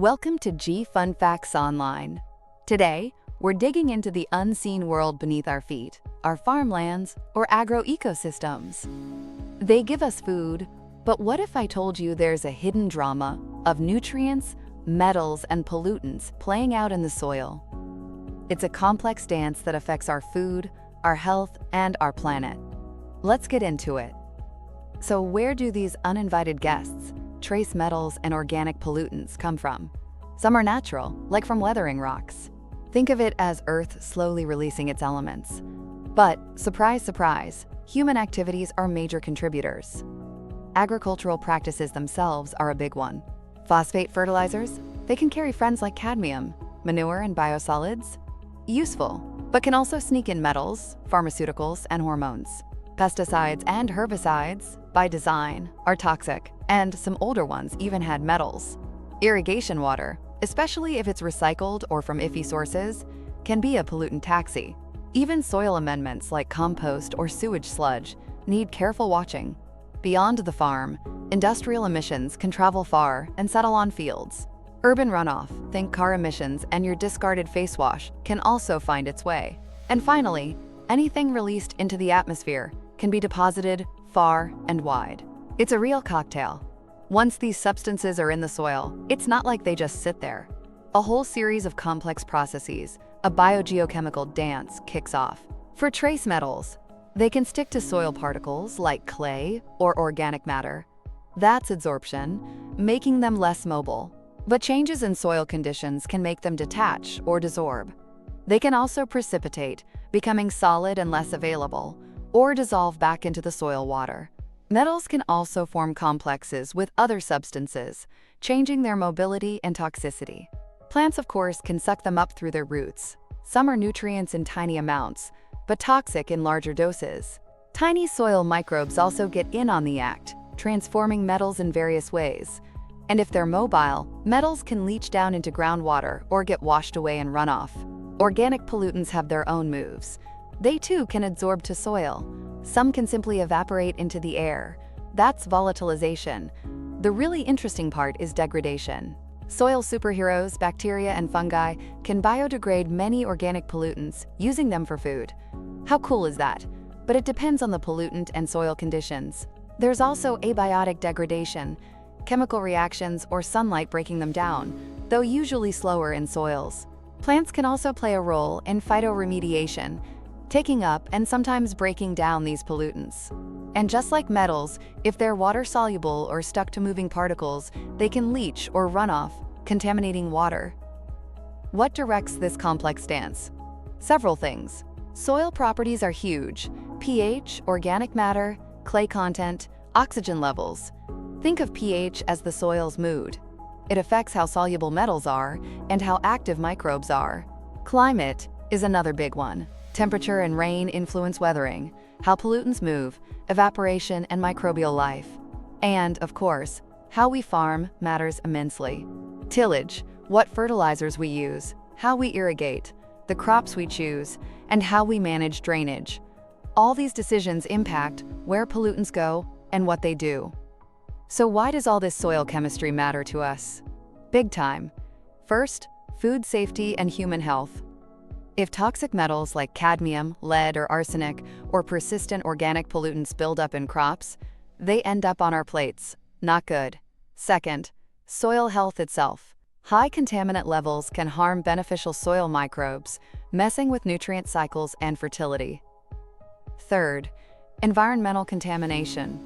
Welcome to G Fun Facts Online. Today, we're digging into the unseen world beneath our feet, our farmlands, or agroecosystems. They give us food, but what if I told you there's a hidden drama of nutrients, metals, and pollutants playing out in the soil? It's a complex dance that affects our food, our health, and our planet. Let's get into it. So where do these uninvited guests, trace metals and organic pollutants, come from? Some are natural, like from weathering rocks. Think of it as Earth slowly releasing its elements. But, surprise, surprise, human activities are major contributors. Agricultural practices themselves are a big one. Phosphate fertilizers, they can carry friends like cadmium, manure and biosolids. Useful, but can also sneak in metals, pharmaceuticals, and hormones. Pesticides and herbicides, by design, are toxic, and some older ones even had metals. Irrigation water, especially if it's recycled or from iffy sources, can be a pollutant taxi. Even soil amendments like compost or sewage sludge need careful watching. Beyond the farm, industrial emissions can travel far and settle on fields. Urban runoff, think car emissions and your discarded face wash, can also find its way. And finally, anything released into the atmosphere can be deposited far and wide. It's a real cocktail. Once these substances are in the soil, it's not like they just sit there. A whole series of complex processes, a biogeochemical dance, kicks off. For trace metals, they can stick to soil particles like clay or organic matter. That's adsorption, making them less mobile. But changes in soil conditions can make them detach or desorb. They can also precipitate, becoming solid and less available, or dissolve back into the soil water. Metals can also form complexes with other substances, changing their mobility and toxicity. Plants, of course, can suck them up through their roots. Some are nutrients in tiny amounts, but toxic in larger doses. Tiny soil microbes also get in on the act, transforming metals in various ways. And if they're mobile, metals can leach down into groundwater or get washed away in runoff. Organic pollutants have their own moves. They too can adsorb to soil. Some can simply evaporate into the air. That's volatilization. The really interesting part is degradation. Soil superheroes, bacteria and fungi, can biodegrade many organic pollutants, using them for food. How cool is that? But it depends on the pollutant and soil conditions. There's also abiotic degradation, chemical reactions or sunlight breaking them down, though usually slower in soils. Plants can also play a role in phytoremediation, taking up and sometimes breaking down these pollutants. And just like metals, if they're water-soluble or stuck to moving particles, they can leach or run off, contaminating water. What directs this complex dance? Several things. Soil properties are huge: pH, organic matter, clay content, oxygen levels. Think of pH as the soil's mood. It affects how soluble metals are and how active microbes are. Climate is another big one. Temperature and rain influence weathering, how pollutants move, evaporation, and microbial life. And, of course, how we farm matters immensely. Tillage, what fertilizers we use, how we irrigate, the crops we choose, and how we manage drainage. All these decisions impact where pollutants go and what they do. So why does all this soil chemistry matter to us? Big time. First, food safety and human health. If toxic metals like cadmium, lead, or arsenic, or persistent organic pollutants build up in crops, they end up on our plates. Not good. Second, soil health itself. High contaminant levels can harm beneficial soil microbes, messing with nutrient cycles and fertility. Third, environmental contamination.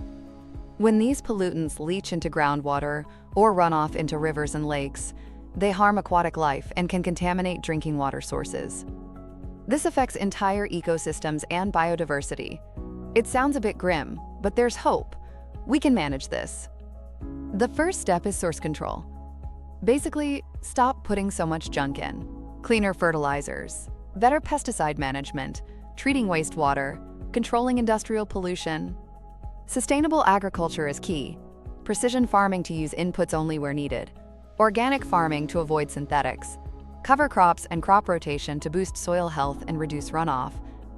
When these pollutants leach into groundwater or run off into rivers and lakes, they harm aquatic life and can contaminate drinking water sources. This affects entire ecosystems and biodiversity. It sounds a bit grim, but there's hope. We can manage this. The first step is source control. Basically, stop putting so much junk in. Cleaner fertilizers, better pesticide management, treating wastewater, controlling industrial pollution. Sustainable agriculture is key. Precision farming to use inputs only where needed. Organic farming to avoid synthetics, cover crops and crop rotation to boost soil health and reduce runoff,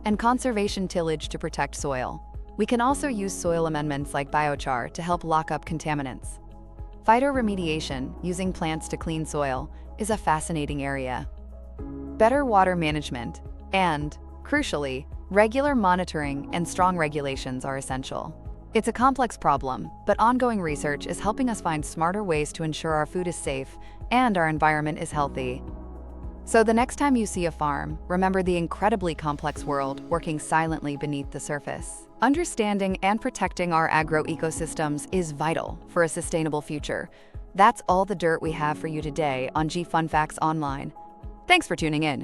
and conservation tillage to protect soil. We can also use soil amendments like biochar to help lock up contaminants. Phytoremediation, using plants to clean soil, is a fascinating area. Better water management and, crucially, regular monitoring and strong regulations are essential. It's a complex problem, but ongoing research is helping us find smarter ways to ensure our food is safe and our environment is healthy. So the next time you see a farm, remember the incredibly complex world working silently beneath the surface. Understanding and protecting our agroecosystems is vital for a sustainable future. That's all the dirt we have for you today on G Fun Facts Online. Thanks for tuning in.